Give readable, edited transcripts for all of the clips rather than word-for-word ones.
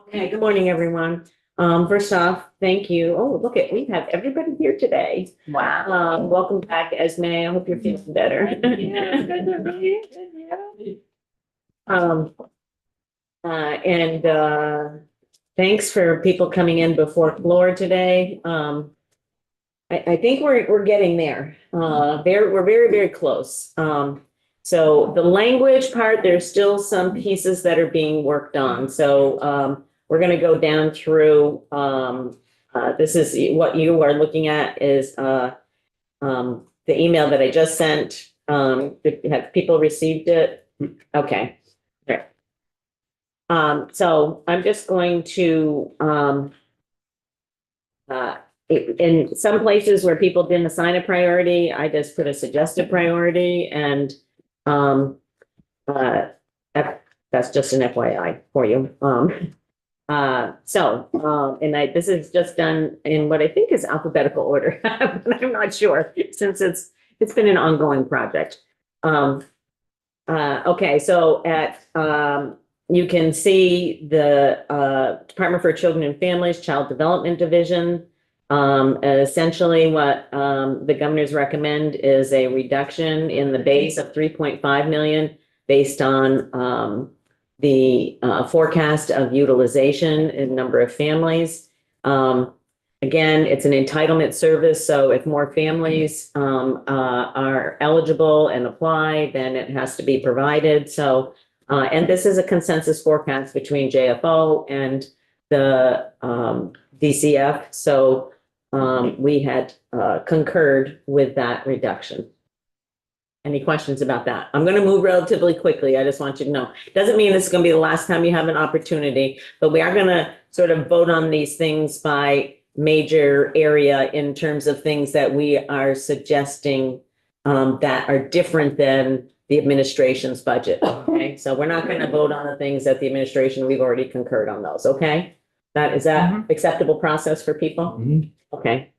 Okay, good morning, everyone. First off, thank you. Oh, look at, we have everybody here today. Wow. Welcome back, Esme. I hope you're feeling better. Yeah, good to be here. Um, and thanks for people coming in before floor today. I think we're getting there. We're very, very close. So the language part, there's still some pieces that are being worked on. So we're going to go down through. This is what you are looking at is the email that I just sent. Have people received it? Okay. Right. So I'm just going to in some places where people didn't assign a priority, I just put a suggested priority and uh, that's just an FYI for you. This is just done in what I think is alphabetical order, but I'm not sure since it's been an ongoing project. Okay, so you can see the Department for Children and Families, Child Development Division. Essentially what the governors recommend is a reduction in the base of 3.5 million based on the forecast of utilization in number of families. Again, it's an entitlement service, so if more families are eligible and apply, then it has to be provided. So, and this is a consensus forecast between JFO and the DCF. So we had concurred with that reduction. Any questions about that? I'm going to move relatively quickly. I just want you to know. Doesn't mean this is going to be the last time you have an opportunity, but we are going to sort of vote on these things by major area in terms of things that we are suggesting that are different than the administration's budget. Okay, so we're not going to vote on the things that the administration, we've already concurred on those. Okay, is that acceptable process for people? Okay.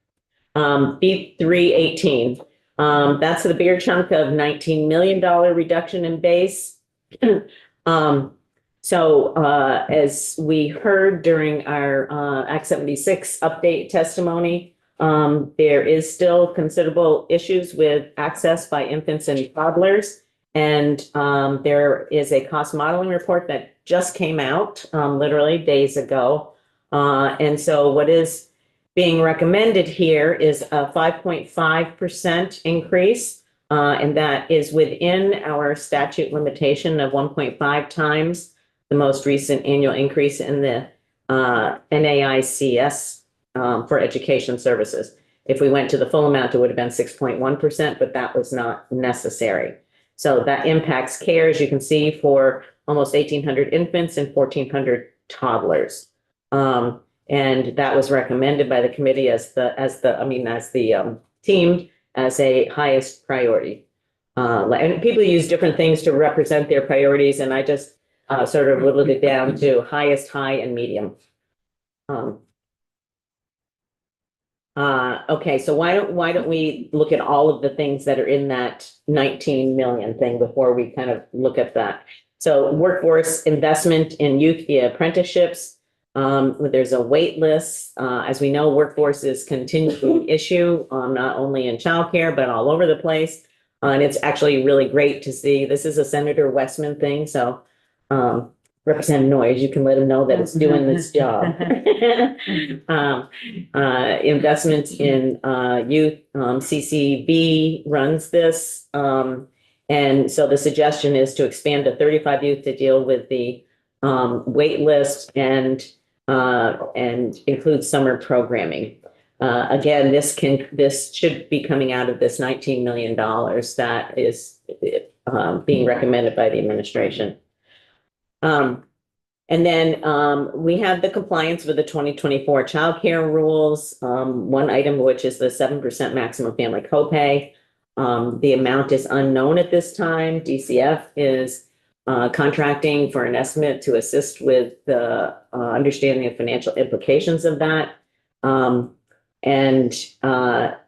B318. That's the bigger chunk of $19 million reduction in base. As we heard during our Act 76 update testimony, there is still considerable issues with access by infants and toddlers. And there is a cost modeling report that just came out literally days ago. And so what is being recommended here is a 5.5% increase, and that is within our statute limitation of 1.5 times the most recent annual increase in the NAICS for education services. If we went to the full amount, it would have been 6.1%, but that was not necessary. So that impacts care, as you can see, for almost 1,800 infants and 1,400 toddlers. And that was recommended by the committee as the team as a highest priority. And people use different things to represent their priorities, and I just sort of whittled it down to highest, high, and medium. Okay, so why don't we look at all of the things that are in that 19 million thing before we kind of look at that? So workforce investment in youth via apprenticeships. There's a wait list. As we know, workforce is continuing issue, not only in childcare, but all over the place. And it's actually really great to see. This is a Senator Westman thing. So, Representative Noyes, you can let him know that it's doing this job. Investments in youth, CCB runs this. And so the suggestion is to expand to 35 youth to deal with the wait list and include summer programming. Again, this should be coming out of this $19 million that is being recommended by the administration. And then we have the compliance with the 2024 child care rules. One item, which is the 7% maximum family copay. The amount is unknown at this time. DCF is contracting for an estimate to assist with the understanding of financial implications of that.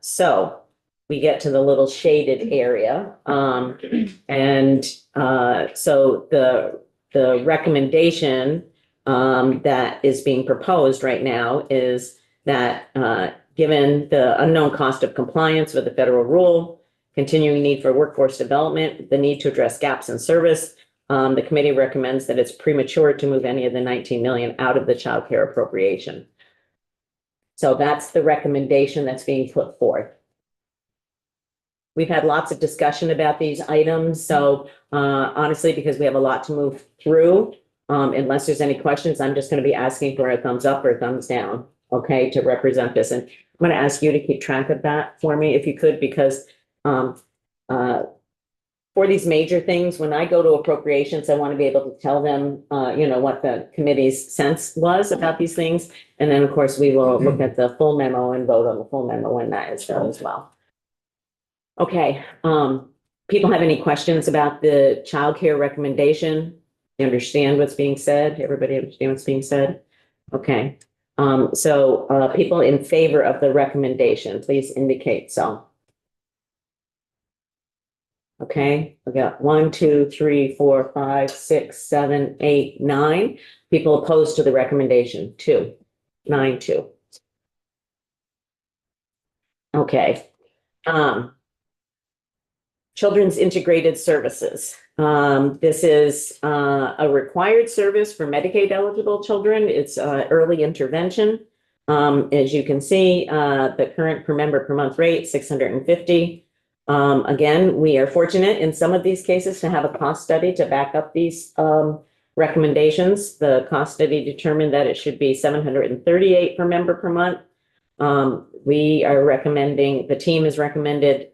So we get to the little shaded area. So the recommendation that is being proposed right now is that, given the unknown cost of compliance with the federal rule, continuing need for workforce development, the need to address gaps in service, the committee recommends that it's premature to move any of the 19 million out of the child care appropriation. So that's the recommendation that's being put forth. We've had lots of discussion about these items, so honestly, because we have a lot to move through, unless there's any questions, I'm just going to be asking for a thumbs up or a thumbs down, okay, to represent this. And I'm going to ask you to keep track of that for me if you could, because for these major things, when I go to appropriations, I want to be able to tell them, what the committee's sense was about these things. And then, of course, we will look at the full memo and vote on the full memo when that is done as well. Okay, people have any questions about the childcare recommendation? You understand what's being said? Everybody understand what's being said? Okay, so people in favor of the recommendation, please indicate so. Okay, we got 1, 2, 3, 4, 5, 6, 7, 8, 9. People opposed to the recommendation, 2, 9, 2. Okay. Children's Integrated Services. This is a required service for Medicaid eligible children. It's early intervention. As you can see, the current per member per month rate, 650. Again, we are fortunate in some of these cases to have a cost study to back up these recommendations. The cost study determined that it should be 738 per member per month. We are recommending, the team has recommended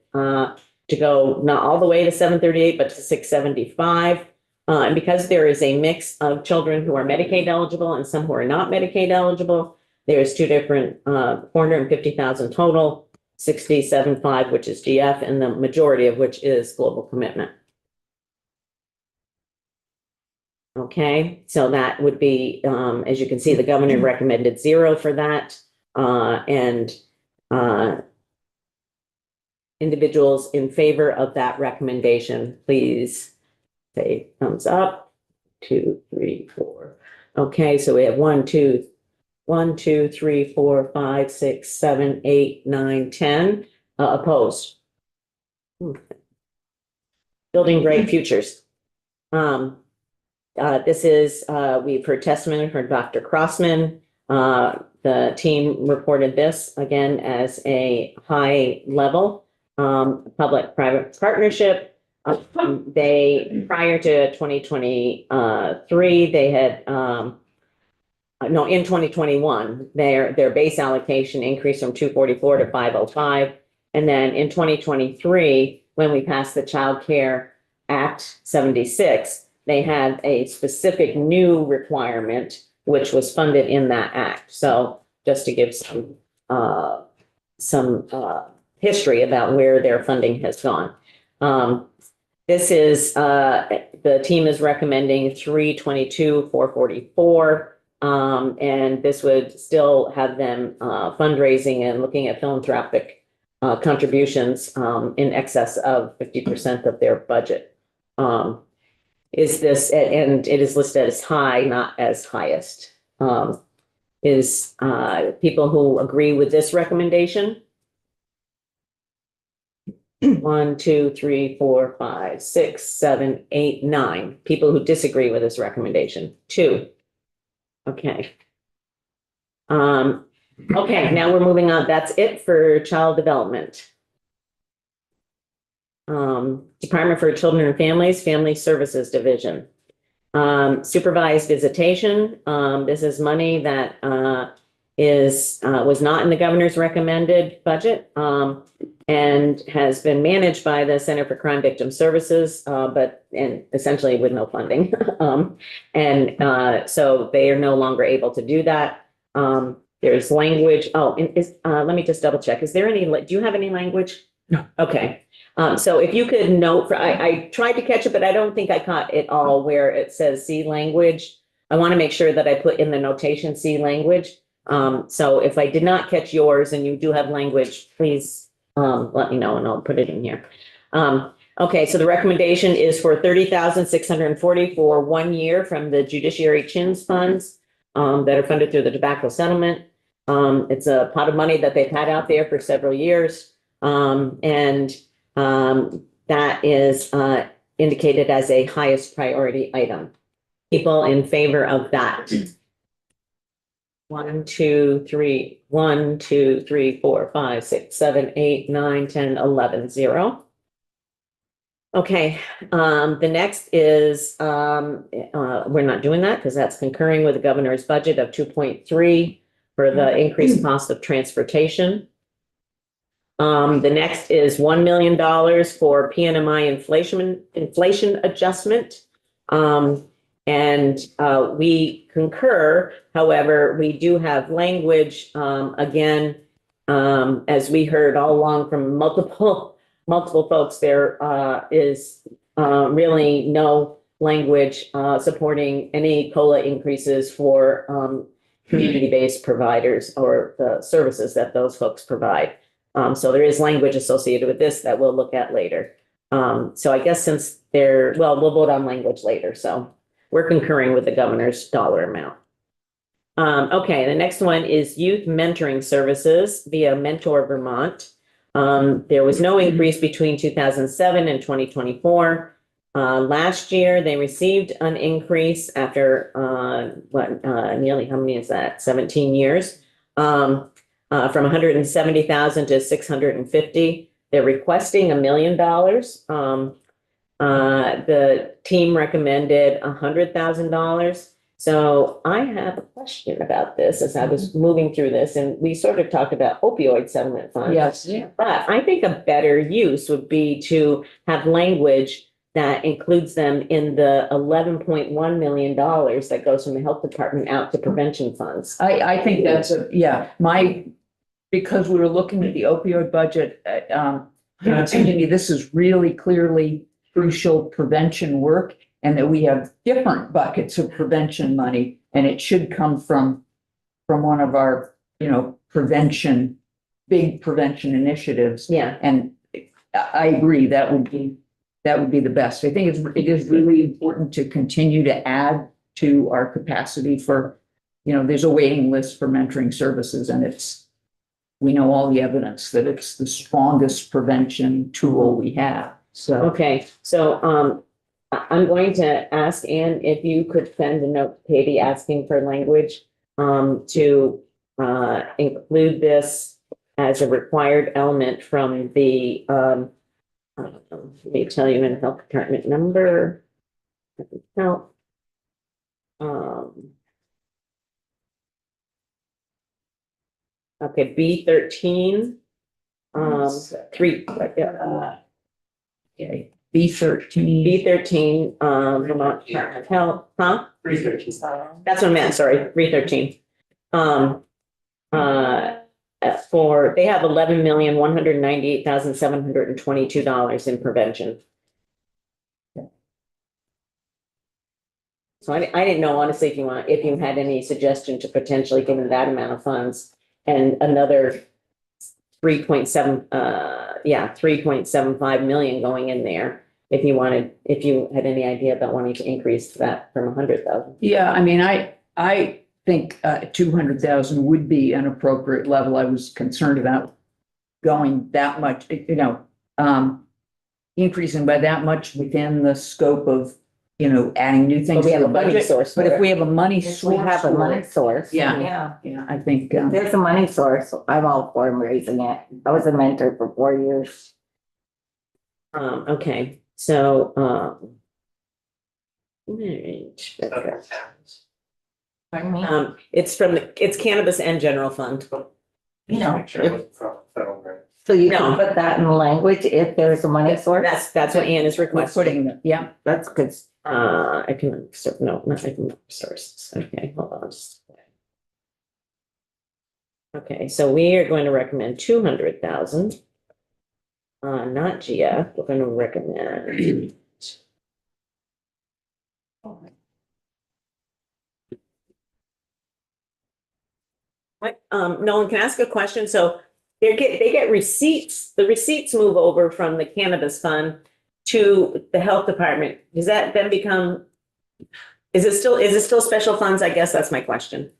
to go not all the way to 738, but to 675. And because there is a mix of children who are Medicaid eligible and some who are not Medicaid eligible, there's two different 450,000 total. 67.5, which is GF, and the majority of which is global commitment. Okay, so that would be, as you can see, the governor recommended 0 for that. And individuals in favor of that recommendation, please say thumbs up. 2, 3, 4. Okay, so we have 1, 2, 3, 4, 5, 6, 7, 8, 9, 10 opposed. Building Great Futures. This is, we've heard testimony from Dr. Crossman. The team reported this again as a high level public-private partnership. They, prior to 2023, they had no, in 2021, their base allocation increased from 244 to 505. And then in 2023, when we passed the Child Care Act 76, they had a specific new requirement, which was funded in that act. So just to give some history about where their funding has gone. This is, the team is recommending 322, 444. And this would still have them fundraising and looking at philanthropic contributions in excess of 50% of their budget. Is this, and it is listed as high, not as highest. Is people who agree with this recommendation? 1, 2, 3, 4, 5, 6, 7, 8, 9. People who disagree with this recommendation, 2. Okay. Okay, now we're moving on. That's it for child development. Department for Children and Families, Family Services Division. Supervised visitation. This is money that was not in the governor's recommended budget and has been managed by the Center for Crime Victim Services, and essentially with no funding. So they are no longer able to do that. There's language. Oh, and let me just double check. Is there any, do you have any language? No. Okay. So if you could note, I tried to catch it, but I don't think I caught it all where it says C language. I want to make sure that I put in the notation C language. So if I did not catch yours and you do have language, please let me know and I'll put it in here. Okay, so the recommendation is for $30,640 for 1 year from the Judiciary CHINS funds. that are funded through the tobacco settlement. It's a pot of money that they've had out there for several years. And that is indicated as a highest priority item. People in favor of that? 1, 2, 3, 1, 2, 3, 4, 5, 6, 7, 8, 9, 10, 11, 0. Okay, the next is, we're not doing that because that's concurring with the governor's budget of 2.3 for the increased cost of transportation. The next is $1 million for PNMI inflation adjustment. And we concur, however, we do have language, again, as we heard all along from multiple folks, there is really no language supporting any COLA increases for community-based providers or the services that those folks provide. So there is language associated with this that we'll look at later. So I guess since we'll vote on language later. So we're concurring with the governor's dollar amount. Okay, the next one is youth mentoring services via Mentor Vermont. There was no increase between 2007 and 2024. Last year, they received an increase after nearly, how many is that? 17 years. From 170,000 to 650. They're requesting $1 million. The team recommended $100,000. So I have a question about this as I was moving through this, and we sort of talked about opioid settlement funds. Yes. Yeah. But I think a better use would be to have language that includes them in the $11.1 million that goes from the health department out to prevention funds. I think that's because we were looking at the opioid budget, it seemed to me this is really clearly crucial prevention work, and that we have different buckets of prevention money, and it should come from one of our, big prevention initiatives. Yeah. And I agree, that would be the best. I think it is really important to continue to add to our capacity for, there's a waiting list for mentoring services, and we know all the evidence that it's the strongest prevention tool we have. So, Okay, so I'm going to ask Ann if you could send a note to Katie asking for language to include this as a required element from the let me tell you in health department number. No. Okay, B13. 3. okay, B13. B13, Vermont Department of Health, huh? 313. That's what I meant, sorry, 313. They have $11,198,722 in prevention. So I didn't know, honestly, if you had any suggestion to potentially give them that amount of funds and another 3.75 million going in there. If you had any idea about wanting to increase that from 100,000. Yeah, I mean, I think 200,000 would be an appropriate level. I was concerned about going that much, increasing by that much within the scope of, adding new things. But we have to a the money budget. source. But if we have a money If source. we have a money source. Yeah. Yeah, I think, There's a money source. I'm all for raising it. I was a mentor for 4 years. Okay, so, Pardon me? it's cannabis and general fund. You know, Make sure it wasn't from federal grant. So you No. can put that in language if there's a money source? That's what Ann is we're requesting. putting, That's good. Economic sources. Okay, hold on. Okay, so we are going to recommend 200,000. Not GF, we're going to recommend. What, Nolan, can I ask a question? So they get receipts, the receipts move over from the cannabis fund to the health department. Does that then become Is it still special funds? I guess that's my question.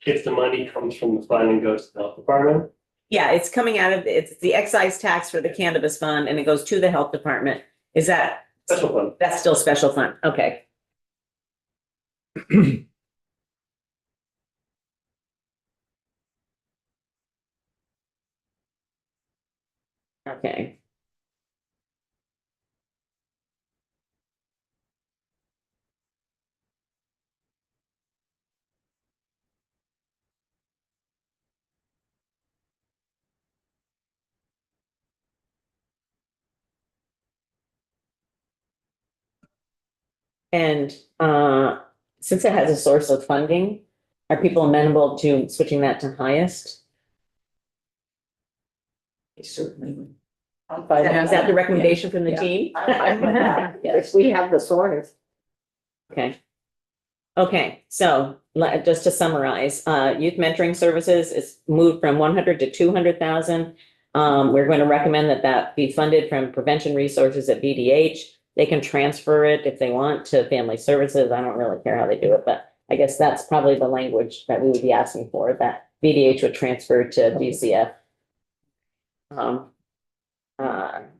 If the money comes from the fund and goes to the health department, Yeah, it's coming out of, it's the excise tax for the cannabis fund and it goes to the health department. Is that, special fund. that's still special fund? Okay. Okay. And since it has a source of funding, are people amenable to switching that to highest? Certainly. Is that the recommendation from the Yeah. team? I'm with that. If we have the source. Okay. Okay, so just to summarize, youth mentoring services is moved from 100 to 200,000. We're going to recommend that that be funded from prevention resources at VDH. They can transfer it if they want to family services. I don't really care how they do it, but I guess that's probably the language that we would be asking for, that VDH would transfer to DCF.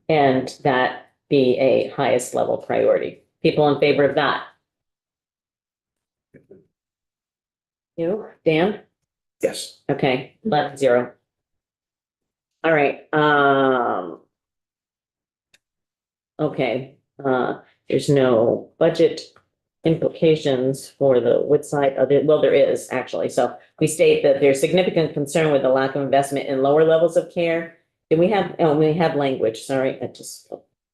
And that be a highest level priority. People in favor of that? You, Dan? Yes. Okay, 11-0. All right, okay, there's no budget implications for the Woodside, well, there is actually. So we state that there's significant concern with the lack of investment in lower levels of care. Do we have, we have language, sorry, it just,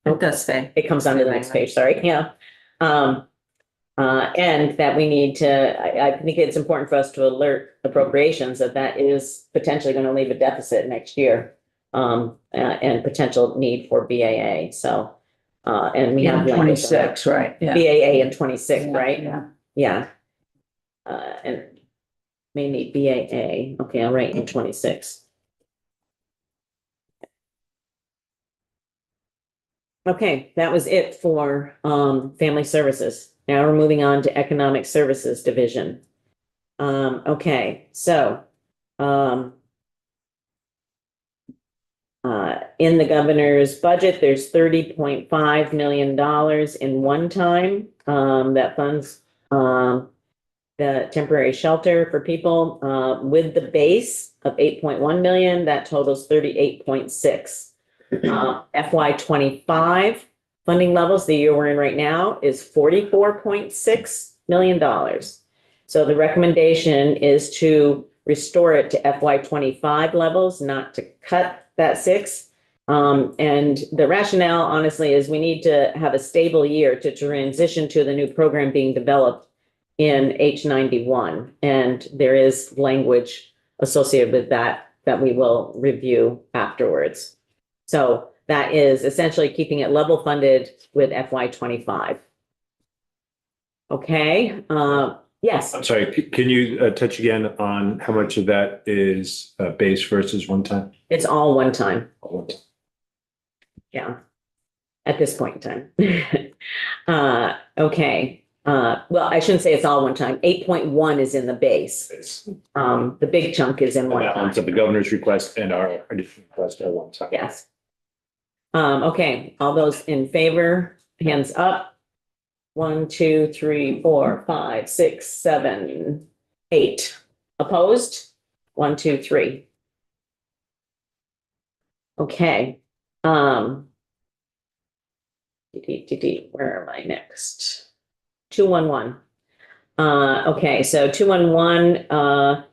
It does say. it comes on to the next page, sorry, yeah. And that we need to, I think it's important for us to alert appropriations that that is potentially going to leave a deficit next year. And potential need for BAA, so, and we have. Yeah, language on that. 26, right, yeah. BAA in 26, right? Yeah. Yeah. And may need BAA, okay, I'll write in 26. Okay, that was it for family services. Now we're moving on to economic services division. Okay, so in the governor's budget, there's $30.5 million in one time that funds the temporary shelter for people with the base of 8.1 million, that totals 38.6. FY25 funding levels, the year we're in right now, is $44.6 million. So the recommendation is to restore it to FY25 levels, not to cut that 6. And the rationale, honestly, is we need to have a stable year to transition to the new program being developed in H91. And there is language associated with that that we will review afterwards. So that is essentially keeping it level funded with FY25. Okay, yes. I'm sorry, can you touch again on how much of that is base versus one time? It's all one time. Yeah. At this point in time. Okay. Well, I shouldn't say it's all one time. 8.1 is in the base. It's The big chunk is in the one balance time. of the governor's request and our additional request at one time. Yes. Okay, all those in favor, hands up. 1, 2, 3, 4, 5, 6, 7, 8. Opposed? 1, 2, 3. Okay. Where am I next? 211. Okay, so 211,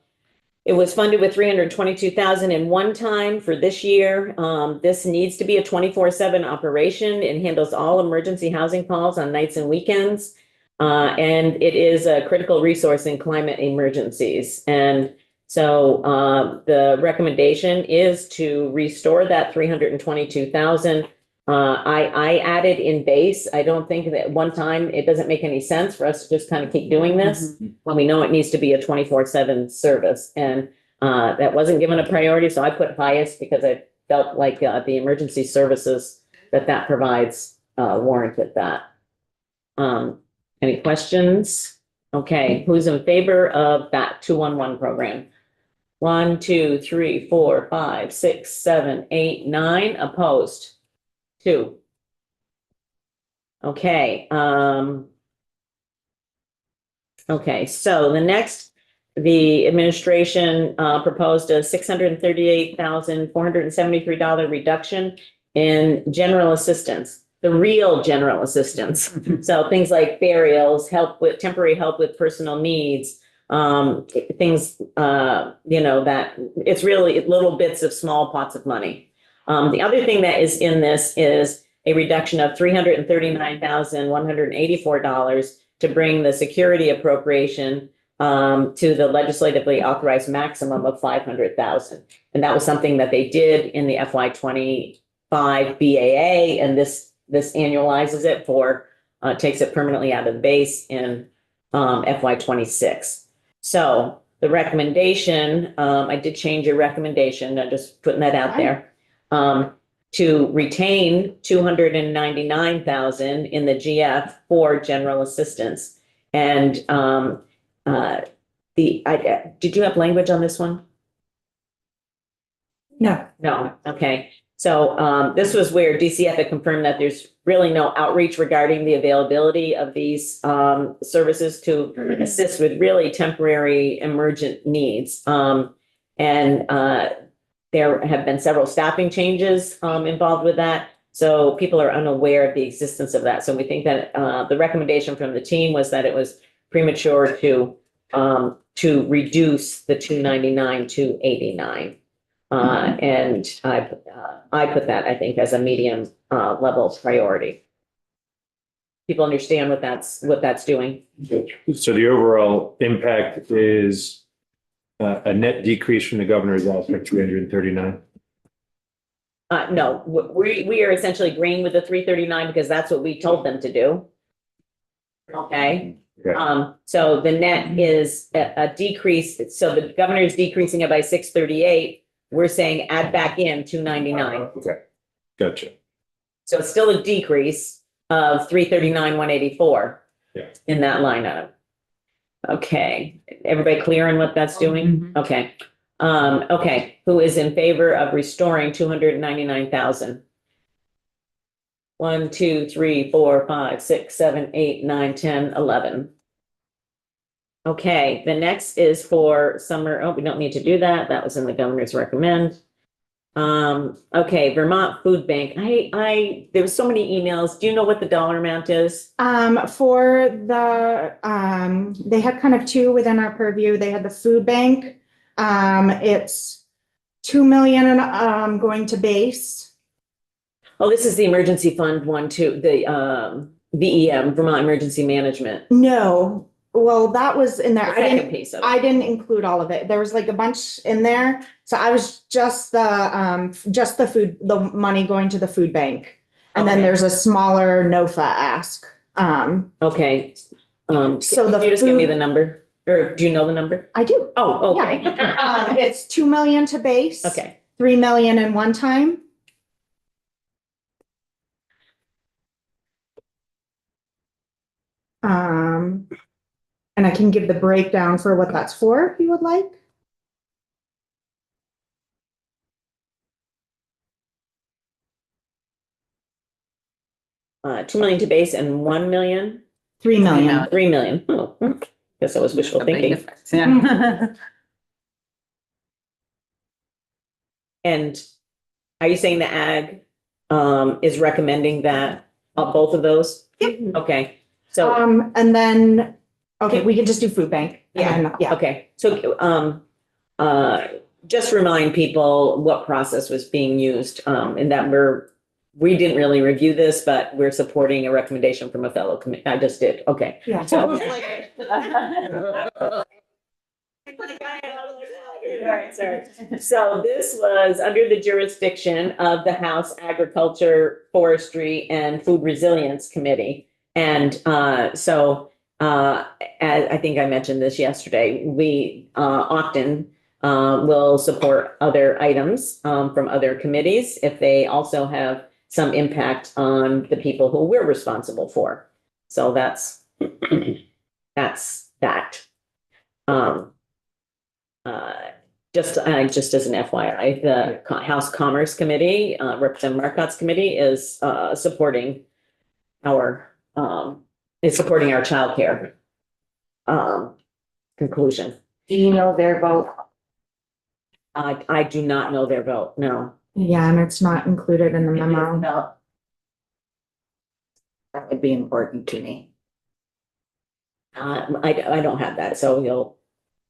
it was funded with 322,000 in one time for this year. This needs to be a 24/7 operation and handles all emergency housing calls on nights and weekends. And it is a critical resource in climate emergencies. And so the recommendation is to restore that 322,000. I added in base. I don't think that one time, it doesn't make any sense for us to just kind of keep doing this when we know it needs to be a 24/7 service. And that wasn't given a priority, so I put highest because I felt like the emergency services that provides warranted that. Any questions? Okay, who's in favor of that 211 program? 1, 2, 3, 4, 5, 6, 7, 8, 9. Opposed? 2. Okay, okay, so the next, the administration proposed a $638,473 reduction in general assistance, the real general assistance. So things like burials, temporary help with personal needs, things, that it's really little bits of small pots of money. The other thing that is in this is a reduction of $339,184 to bring the security appropriation to the legislatively authorized maximum of 500,000. And that was something that they did in the FY25 BAA, and this annualizes it takes it permanently out of the base in FY26. So the recommendation, I did change your recommendation, I'm just putting that out there. To retain 299,000 in the GF for general assistance. And did you have language on this one? No. No, okay. So this was where DCF had confirmed that there's really no outreach regarding the availability of these services to assist with really temporary emergent needs. There have been several staffing changes involved with that. So people are unaware of the existence of that. So we think that the recommendation from the team was that it was premature to reduce the 299 to 89. And I put that, I think, as a medium level priority. People understand what that's doing. So the overall impact is a net decrease from the governor's office of 339. No, we are essentially agreeing with the 339 because that's what we told them to do. Okay. Okay. So the net is a decrease. So the governor is decreasing it by 638. We're saying add back in 299. Okay, gotcha. So it's still a decrease of 339,184. Yeah. In that line item. Okay, everybody clear on what that's doing? Okay. Okay, who is in favor of restoring 299,000? 1, 2, 3, 4, 5, 6, 7, 8, 9, 10, 11. Okay, the next is for summer. Oh, we don't need to do that. That was in the governor's recommend. Okay, Vermont Food Bank. There was so many emails. Do you know what the dollar amount is? For the, they had kind of two within our purview. They had the food bank. It's 2 million and, going to base. Oh, this is the emergency fund one too, the VEM, Vermont Emergency Management. No, well, that was in there. The I second didn't, piece of it. I didn't include all of it. There was like a bunch in there. So I was just the money going to the food bank. And then Okay. there's a smaller NOFA ask. Okay. So Can the you just give me food- the number? Or do you know the number? I do. Oh, okay. It's 2 million to base. Okay. 3 million in one time. And I can give the breakdown for what that's for, if you would like. $2 million to base and 1 million, 3 million. 3 million. Oh, guess that was wishful thinking. And are you saying the ag is recommending that both of those? Yep. Okay, so, And then, okay, we can just do food bank. and then, Yeah. okay, so just remind people what process was being used, and that we didn't really review this, but we're supporting a recommendation from a fellow committee. I just did, okay. Yeah. So So this was under the jurisdiction of the House Agriculture, Forestry, and Food Resilience Committee. And as I think I mentioned this yesterday, we often will support other items from other committees if they also have some impact on the people who we're responsible for. So that's That's that. Um, just as an FYI, the House Commerce Committee, Representative Marcotte's committee is, supporting our, childcare, conclusion. Do you know their vote? I do not know their vote, no. Yeah, and it's not included in the memo. No. That would be important to me. I don't have that, so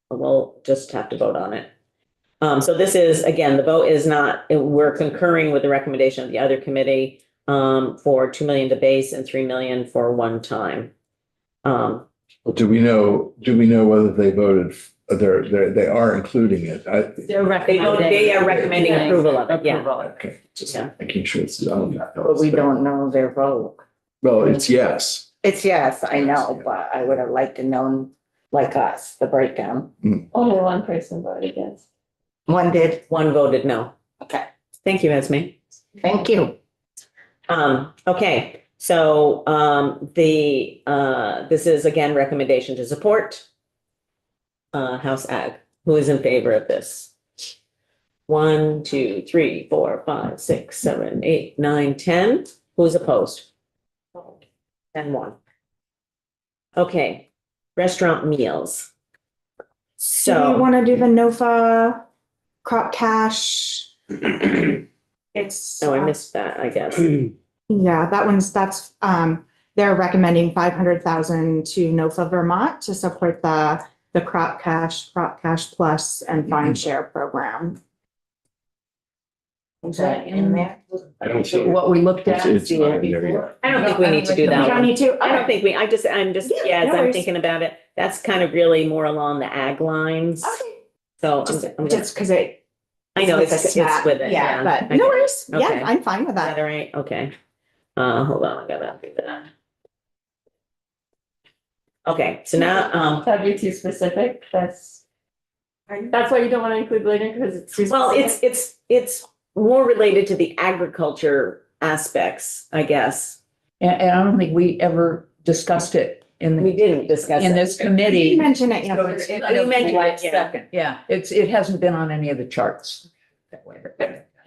we'll just have to vote on it. So this is, again, the vote is not, we're concurring with the recommendation of the other committee, for 2 million to base and 3 million for one time. Well, do we know whether they voted, they are including it? They are recommending approval of it, yeah. Okay, just Yeah. making sure it's on that. But we don't know their vote. Well, it's yes. It's yes, I know, but I would have liked to know, like us, the breakdown. Only one person voted yes. One did, One voted no. okay, Thank you, Esme. thank you. Okay, so, this is again recommendation to support. House Ag, who is in favor of this? 1, 2, 3, 4, 5, 6, 7, 8, 9, 10. Who's opposed? And 1. Okay, restaurant meals. Do we So, want to do the NOFA crop cash? It's. oh, I missed that, I guess. Yeah, that's, they're recommending 500,000 to NOFA Vermont to support the crop cash plus and fine share program. Is that in there? I don't see it. What we looked at. It's not in there yet. I don't think we need to do We that don't one. need to. I don't think I'm just, Yeah, as no I'm worries. thinking about it, that's kind of really more along the ag lines. Okay. So Just because it. I know it's snap. with it. Yeah, but I no get it. worries. Okay. Yeah, I'm fine with Is that that. all right? Okay. Hold on, I gotta do that. Okay, so now, That'd be too specific, that's why you don't want to include later, because it's too. well, specific. it's more related to the agriculture aspects, I guess. And I don't think we ever discussed it We didn't discuss in it. this You committee. mentioned it, So yeah. it's You kind of mentioned it, last yeah. second. Yeah, it hasn't been on any of the charts.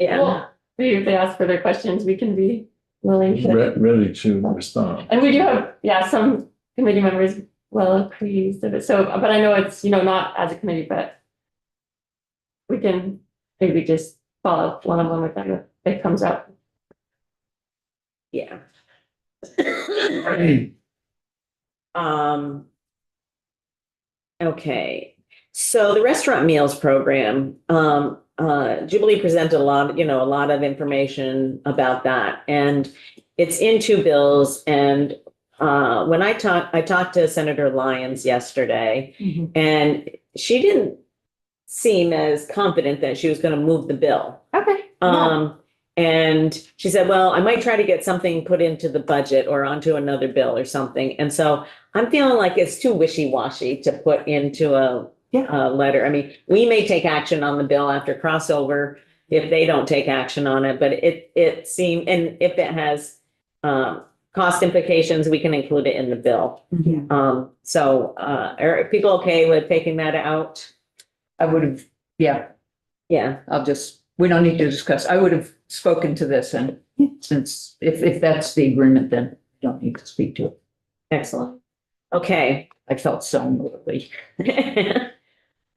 Yeah, Well, maybe if they ask further questions, we can be willing to. Ready to respond. And we do have, yeah, some committee members well pleased of it, so, but I know it's, not as a committee, but we can maybe just follow one-on-one with them if it comes up. yeah. Okay, so the restaurant meals program, Jubilee presented a lot of information about that, and it's in 2 bills, and when I talked to Senator Lyons yesterday, Mhm. and she didn't seem as confident that she was gonna move the bill. Okay. Yeah. And she said, well, I might try to get something put into the budget or onto another bill or something. And so I'm feeling like it's too wishy-washy to put into a letter. I mean, we may take action on the bill after crossover if they don't take action on it, but it seemed, and if it has cost implications, we can include it in the bill. Mhm. So are people okay with taking that out? I would have, yeah, Yeah, we don't need to discuss. I would have spoken to this, and since if that's the agreement, then I don't need to speak to it. excellent. Okay. I felt so moved.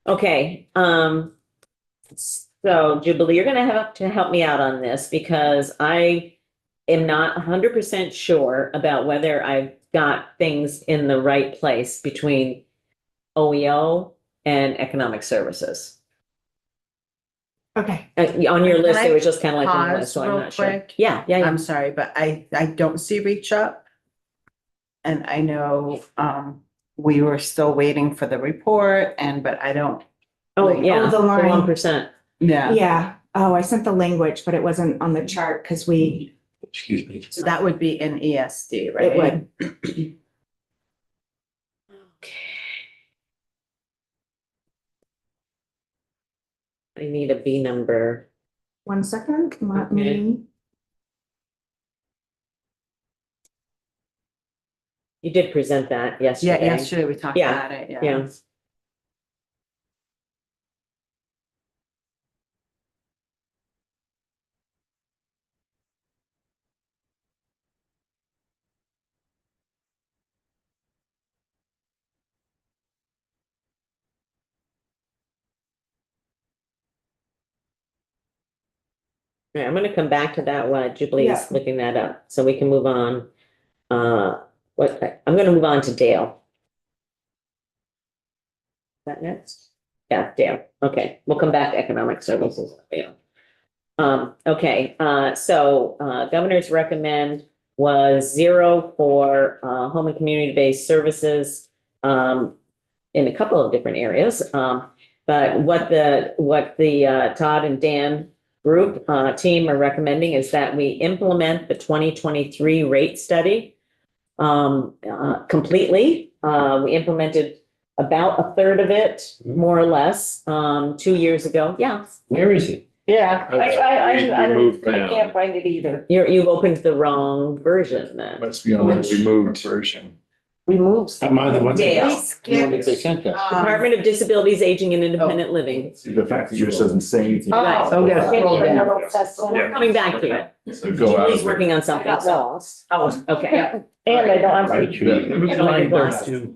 Okay, so Jubilee, you're gonna have to help me out on this because I am not 100% sure about whether I've got things in the right place between OEO and economic services. Okay. On your list, Can it I was just kind of like one list, pause so I'm real not sure. quick? Yeah, yeah, I'm sorry, but I don't see reach up. And I know, we were still waiting for the report but I don't, Oh, yeah, Oh, the the line. 1%. yeah. Yeah. Oh, I sent the language, but it wasn't on the chart because Excuse me. So that would be in ESD, right? it would. I need a B number. 1 second. Let Okay. me. You did present that Yeah, yesterday. yesterday we talked Yeah, about it, Yeah. All right, I'm gonna come back to that while Jubilee's Yeah. looking that up, so we can move on. I'm gonna move on to Dale. Is that next? Yeah, Dale. Okay, we'll come back to economic services. Dale. Okay, governor's recommend was 0 for, home and community-based services, in a couple of different areas. But what the Todd and Dan group, team are recommending is that we implement the 2023 rate study, completely. We implemented about a third of it, more or less, 2 years ago. Yeah, Where is it? Yeah, Removed I now. can't find it either. you've opened the wrong version then. Must be on the Removed. version. We moved. Am I the one? Dale. We skipped, They sent us. Department of Disabilities, Aging and Independent Living. See, the fact that yours doesn't say anything. Right. Oh, yeah, scroll down. We're coming back to it. So go out. Julie's of it. working on I something. got lost. Oh, okay. And I don't have.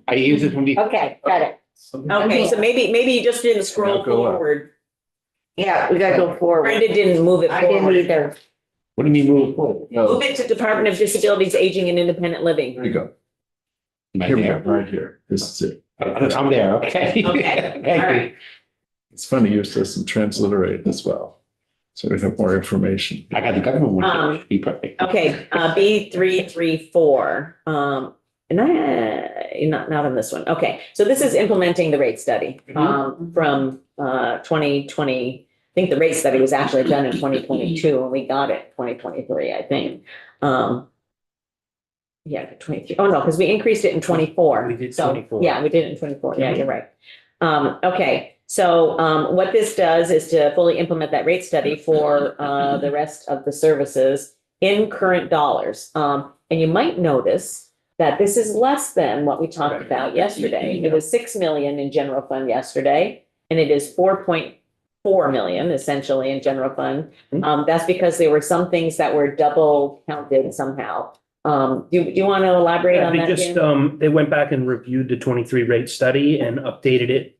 I use it from the. Okay, got it. Okay, so maybe you just didn't scroll Now go up. forward. Yeah, we gotta go forward. Brenda didn't move it I didn't forward. either. What do you mean move forward? No, Move it to Department of Disabilities, Aging and Independent there Living. you go. Am I Here we go, there? right here. This is it. I'm there, okay. Okay, all Thank you. right. It's funny, yours doesn't transliterate as well. So we have more information. I got the government one. Be perfect. Okay, B334. Not on this one. Okay, so this is implementing the rate study, from, 2020. I think the rate study was actually done in 2022 and we got it in 2023, I think. Yeah, 23. Oh, no, because we increased it in 24. We did So, 24. Yeah, we did it in 24. Yeah, you're right. Okay, so, what this does is to fully implement that rate study for, the rest of the services in current dollars. And you might notice that this is less than what we talked about yesterday. It was 6 million in general fund yesterday, and it is 4.4 million essentially in general fund. That's because there were some things that were double counted somehow. Do you want to elaborate Yeah, on they that? just, Dan? they went back and reviewed the 23 rate study and updated it.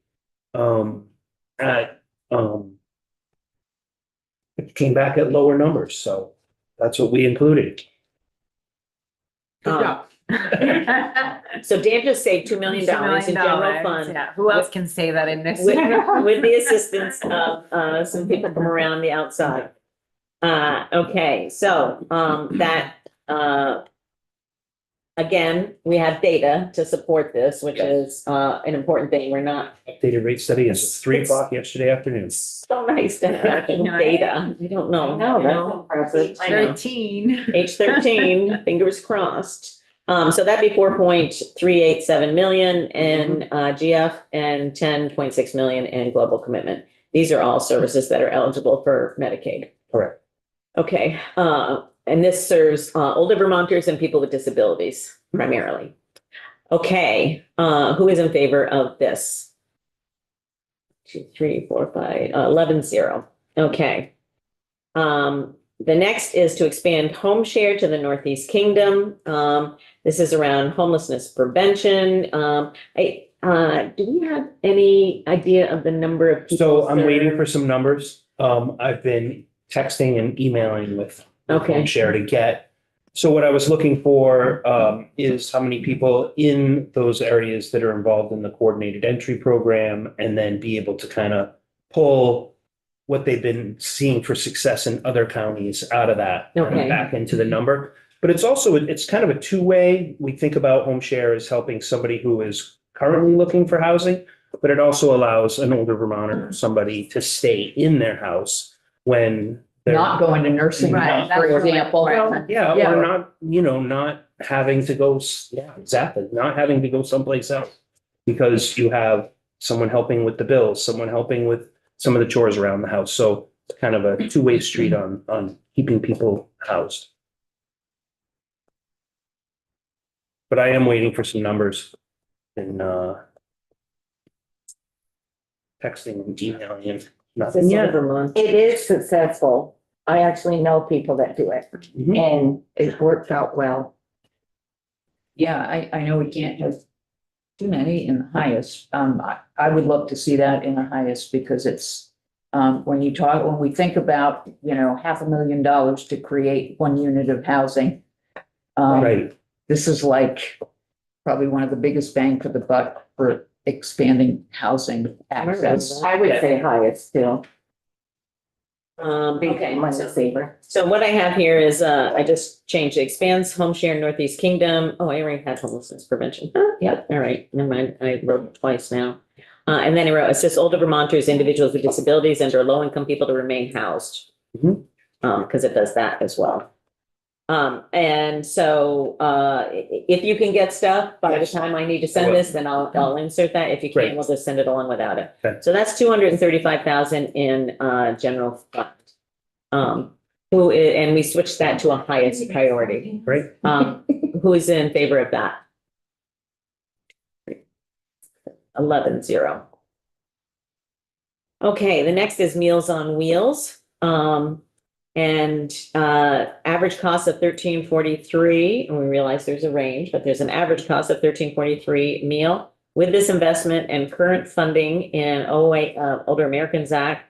It came back at lower numbers, so that's what we included. good Um, job. So Dan just saved $2 million in general fund. Yeah, who else can say that in this? With the assistance of some people from around the outside. Okay, so again, we have data to support this, which is an important thing. We're not Updated rate study is 3 o'clock yesterday afternoon. so nice to have actual data. We don't know. No, you know? that's impressive. I know. 13. Age 13, fingers crossed. So that'd be 4.387 million in GF and 10.6 million in global commitment. These are all services that are eligible for Medicaid. Correct. Okay, and this serves older Vermonters and people with disabilities primarily. Okay, who is in favor of this? 2, 3, 4, 5, 11-0. Okay. The next is to expand home share to the Northeast Kingdom. This is around homelessness prevention. Do we have any idea of the number of people? So I'm waiting served? for some numbers. I've been texting and emailing with Okay. Home Share to get. So what I was looking for is how many people in those areas that are involved in the coordinated entry program, and then be able to kind of pull what they've been seeing for success in other counties out of that and Okay. back into the number. But it's also, it's kind of a two-way. We think about Home Share as helping somebody who is currently looking for housing, but it also allows an older Vermonter, somebody to stay in their house when they're Not going to nursing Right, home, for that's example. right. yeah, Yeah. or not, not having to go, yeah, exactly, not having to go someplace else. Because you have someone helping with the bills, someone helping with some of the chores around the house. So it's kind of a two-way street on keeping people housed. But I am waiting for some numbers and, texting and emailing him. Nothing This is yet. Vermont. It is successful. I actually know people that do it Mhm. and it worked out well. Yeah, I know we can't have too many in the highest. I would love to see that in the highest because it's, when we think about, $500,000 to create one unit of housing. Right. This is like probably one of the biggest bang for the buck for expanding housing access. I would say highest still. Okay. Money saver. So what I have here is, I just changed, it expands home share in Northeast Kingdom. Oh, I already had homelessness prevention. Yeah, all right, never mind. I wrote it twice now. And then I wrote, assist older Vermonters, individuals with disabilities and or low income people to remain housed. Mhm. Because it does that as well. And so, if you can get stuff by the Yes. time I need to send this, then I'll insert that. If you Great. can't, we'll just send it along without it. Okay. So that's 235,000 in, general fund. And we switched that to a highest priority. Great. Who is in favor of that? 11-0. Okay, the next is Meals on Wheels. Average cost of $13.43, and we realize there's a range, but there's an average cost of $13.43 meal. With this investment and current funding in Older Americans Act,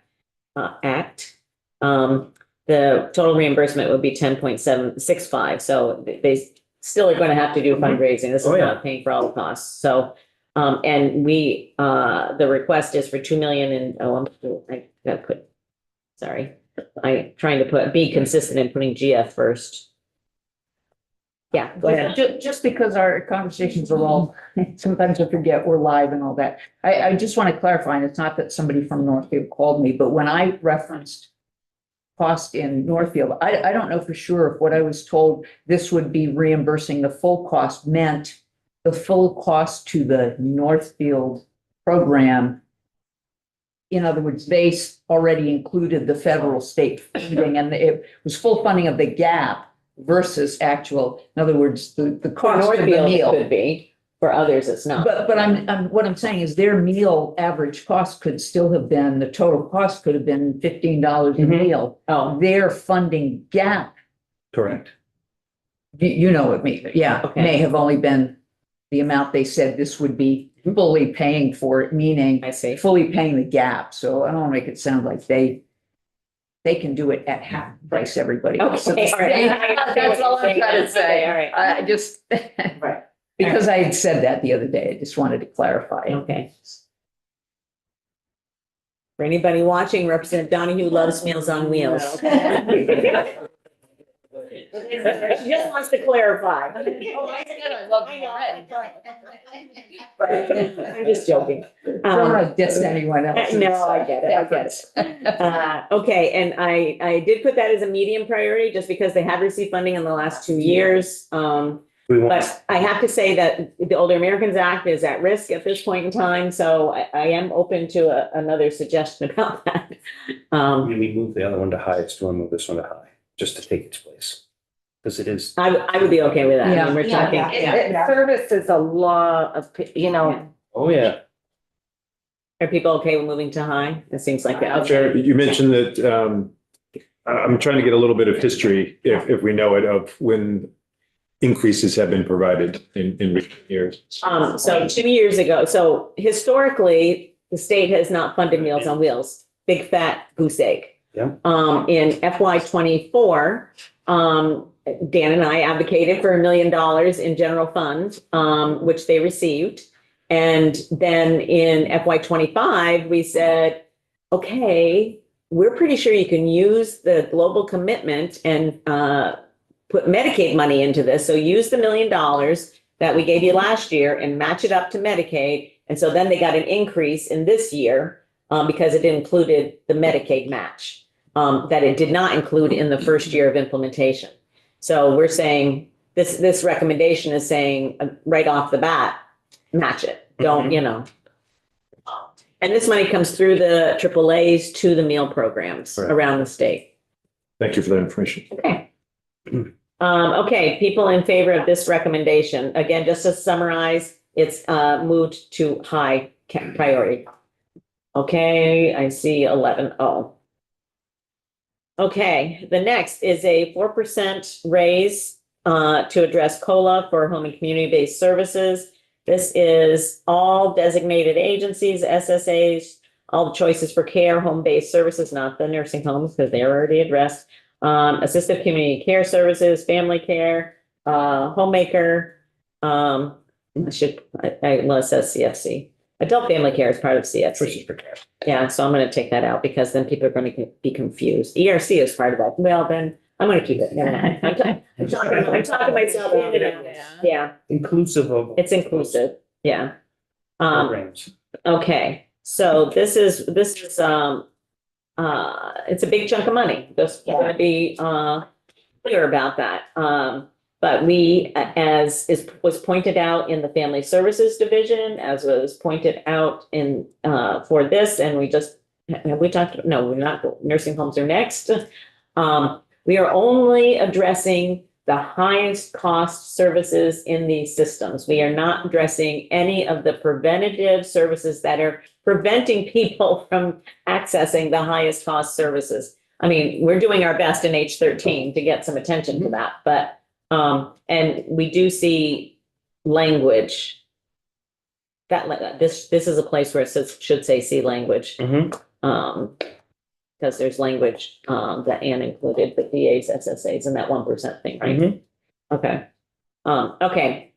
the total reimbursement would be 10.765. So they still are going to have to do fundraising. This is Oh, yeah. not paying for all the costs. So, and the request is for 2 million and, I gotta put, sorry. I'm trying to be consistent in putting GF first. Yeah, go ahead. Just because our conversations are all, sometimes I forget we're live and all that. I just want to clarify, and it's not that somebody from Northfield called me, but when I referenced cost in Northfield, I don't know for sure if what I was told, this would be reimbursing the full cost meant the full cost to the Northfield program. In other words, they already included the federal state funding and it was full funding of the gap versus actual, in other words, the cost of the Northfield it meal. could be, for others it's not. But what I'm saying is their meal average cost could still have been, the total cost could have been $15 a Mhm. meal. Oh, Their funding gap, Correct. you know what me, yeah, Okay. may have only been the amount they said this would be fully paying for it, meaning I see. fully paying the gap. So I don't want to make it sound like they can do it at half price, everybody else. Okay, all right. That's all I'm trying to say. Okay, all right. I just, because I had said that the other day, I just wanted to clarify. Okay. For anybody watching, Representative Donahue loves Meals on Wheels. She just wants to clarify. Oh, I said I love I'm just joking. Don't want to diss anyone else. No, I get it, I get it. Okay, and I did put that as a medium priority just because they have received funding in the last 2 years. We want, But I have to say that the Older Americans Act is at risk at this point in time, so I am open to another suggestion about that. we move the other one to highest, do we move this one to high, just to take its place? Because it is, I would be okay with that. I mean, we're Yeah, talking, Service is a law of, oh, yeah. are people okay with moving to high? It seems like that. Chair, you mentioned that, I'm trying to get a little bit of history, if we know it, of when increases have been provided in recent years. So 2 years ago, so historically, the state has not funded Meals on Wheels, big fat goose egg. Yeah. In FY '24, Dan and I advocated for $1 million in general fund, which they received. And then in FY '25, we said, okay, we're pretty sure you can use the global commitment and put Medicaid money into this. So use the $1 million that we gave you last year and match it up to Medicaid. And so then they got an increase in this year because it included the Medicaid match that it did not include in the first year of implementation. So we're saying this recommendation is saying right off the bat, match it. Don't, And this money comes through the AAAs to the meal programs Correct. around the state. Thank you for that information. Okay. Okay, people in favor of this recommendation, again, just to summarize, it's moved to high priority. Okay, I see 11-0. Okay, the next is a 4% raise to address COLA for home and community-based services. This is all designated agencies, SSAs, all the choices for care, home-based services, not the nursing homes, because they're already addressed. Assistive community care services, family care, homemaker, well, it says CFC. Adult family care is part of CFC. Yeah, so I'm gonna take that out because then people are gonna be confused. ERC is part of that. Well, then I'm gonna keep it. Never mind. I'm talking myself in and out. Yeah, Inclusive of. it's inclusive. Yeah. Programs. Okay, so this is, it's a big chunk of money, just want to be, clear about that. But we, as was pointed out in the Family Services Division, as was pointed out in, for this, and we just, have we talked, no, we're not, nursing homes are next. We are only addressing the highest cost services in these systems. We are not addressing any of the preventative services that are preventing people from accessing the highest cost services. I mean, we're doing our best in H13 to get some attention to that, but, and we do see language that this is a place where it says, should say see language. Because there's language, that Ann included, the DAs, SSAs, and that 1% thing, right? Okay. Okay.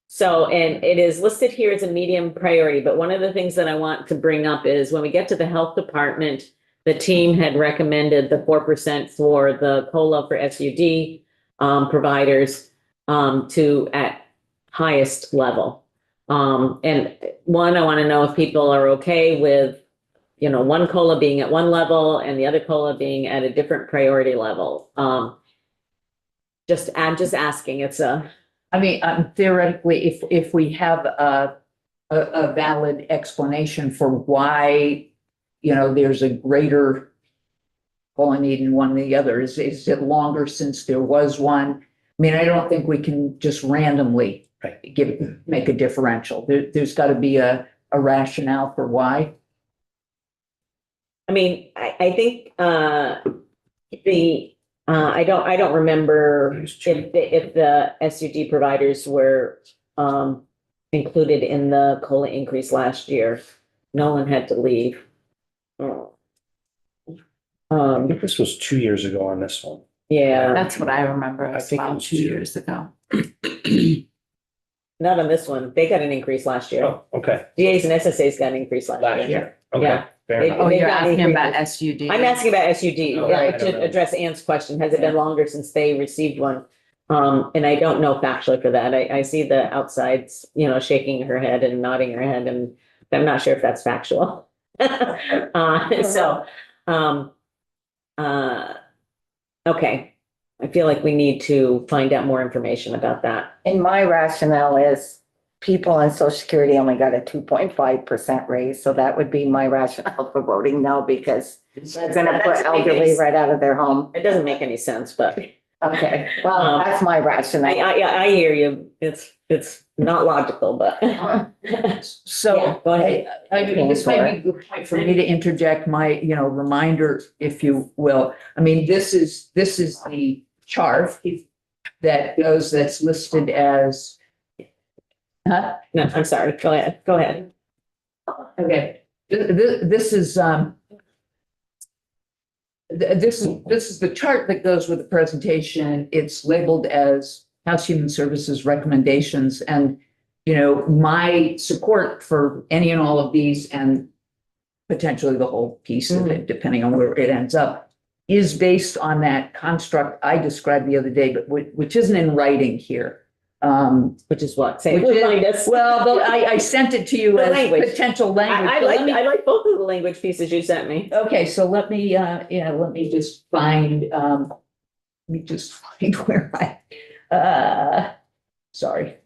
So, and it is listed here as a medium priority, but one of the things that I want to bring up is when we get to the health department, the team had recommended the 4% for the COLA for SUD providers to at highest level. And one, I want to know if people are okay with, you know, one COLA being at one level and the other COLA being at a different priority level. I'm just asking, it's a. I mean, theoretically, if we have a valid explanation for why, you know, there's a greater COLA need in one than the other, is it longer since there was one? I mean, I don't think we can just randomly make a differential. There's got to be a rationale for why. I mean, I think I don't remember if the SUD providers were included in the COLA increase last year. Nolan had to leave. I think this was 2 years ago on this one. Yeah, That's what I remember I as think it well, was 2 two. years ago. not on this one. They got an increase last year. Oh, okay. DAs and SSAs got an increase last Last year. year. Okay. Yeah. Fair They- enough. Oh, They've you're got asking increases. about SUD? I'm asking about SUD, Oh, yeah, I don't to know. address Ann's question. Has it been longer since they received one? And I don't know factually for that. I see the outsides, you know, shaking her head and nodding her head, and I'm not sure if that's factual. Okay. I feel like we need to find out more information about that. And my rationale is people on Social Security only got a 2.5% raise, so that would be my rationale for voting no, because they're gonna put elderly right out of their home. It doesn't make any sense, but Okay, well, that's my rationale. I hear you. It's not logical, but. So Yeah, go ahead. I mean, this might be a good point for me to interject my, you know, reminder, if you will. I mean, this is the chart that's listed as. Huh? No, I'm sorry. Go ahead. Go ahead. Okay, this is this is the chart that goes with the presentation. It's labeled as House Human Services recommendations, and you know, my support for any and all of these, and potentially the whole piece of it, depending on where it ends up, is based on that construct I described the other day, but which isn't in writing here. Which is what? Say, Which is- remind us. Well, I sent it to you The as language. potential language. I but let me- like both of the language pieces you sent me. Okay, so let me just find, where sorry.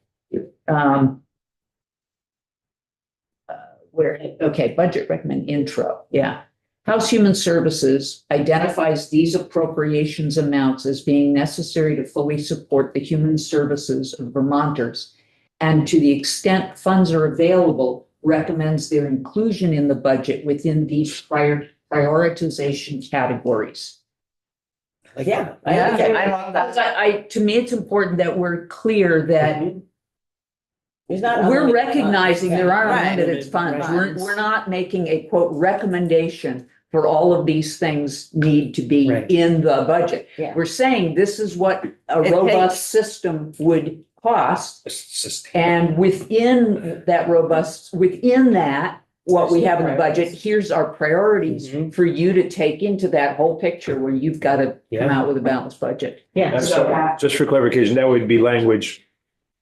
Okay, budget recommend intro, yeah. House Human Services identifies these appropriations amounts as being necessary to fully support the human services of Vermonters. And to the extent funds are available, recommends their inclusion in the budget within these prioritization categories. Yeah. I love that. To me, it's important that we're clear that There's not we're unlimited recognizing there are Right. unlimited funds. Right. We're not making a quote recommendation for all of these things need to be Right. in the budget. Yeah. We're saying this is what a It robust takes- system would cost. It's just- And within that within that, what we have in the budget, here's our priorities Mhm. for you to take into that whole picture where you've got to come Yeah. out with a balanced budget. Yeah, So, just for clarification, that would be language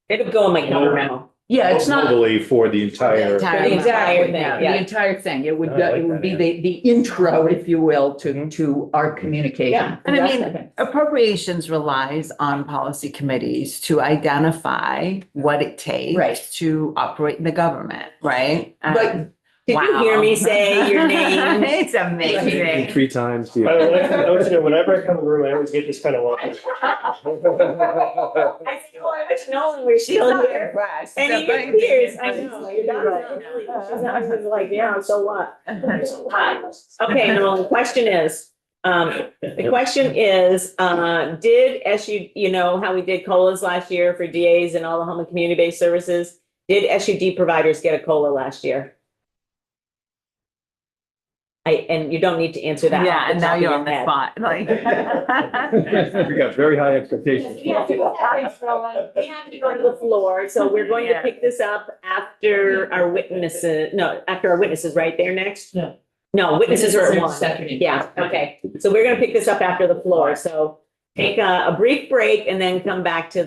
it'll go in my governmental. Yeah, it's not. globally for the entire. Entire- The entire thing, The yeah. entire thing. It would, I like it would that, be yeah. the intro, if you will, Mhm. to our communication. Yeah. And I mean, Okay. appropriations relies on policy committees to identify what it takes Right. to operate the government, right? But Did you hear me say your name? It's amazing. 3 times. By the way, I always, whenever I come in the room, I always get this kind of look. I said, oh, I wish no one was still here. And he appears, I know, your daughter, she's like, yeah, so what? Okay, no, the question is, did SU, you know, how we did COLAs last year for DAs and all the home and community-based services? Did SUD providers get a COLA last year? And you don't need to answer that. Yeah, off the and now top of you're your on the head. spot, like. We got very high expectations. We have to go to the floor, so we're going to Yeah. pick this up after our witnesses, right? They're next? Yeah. No, witnesses are at one. Seconding. Yeah, okay. So we're gonna pick this up after the floor, so take a brief break and then come back to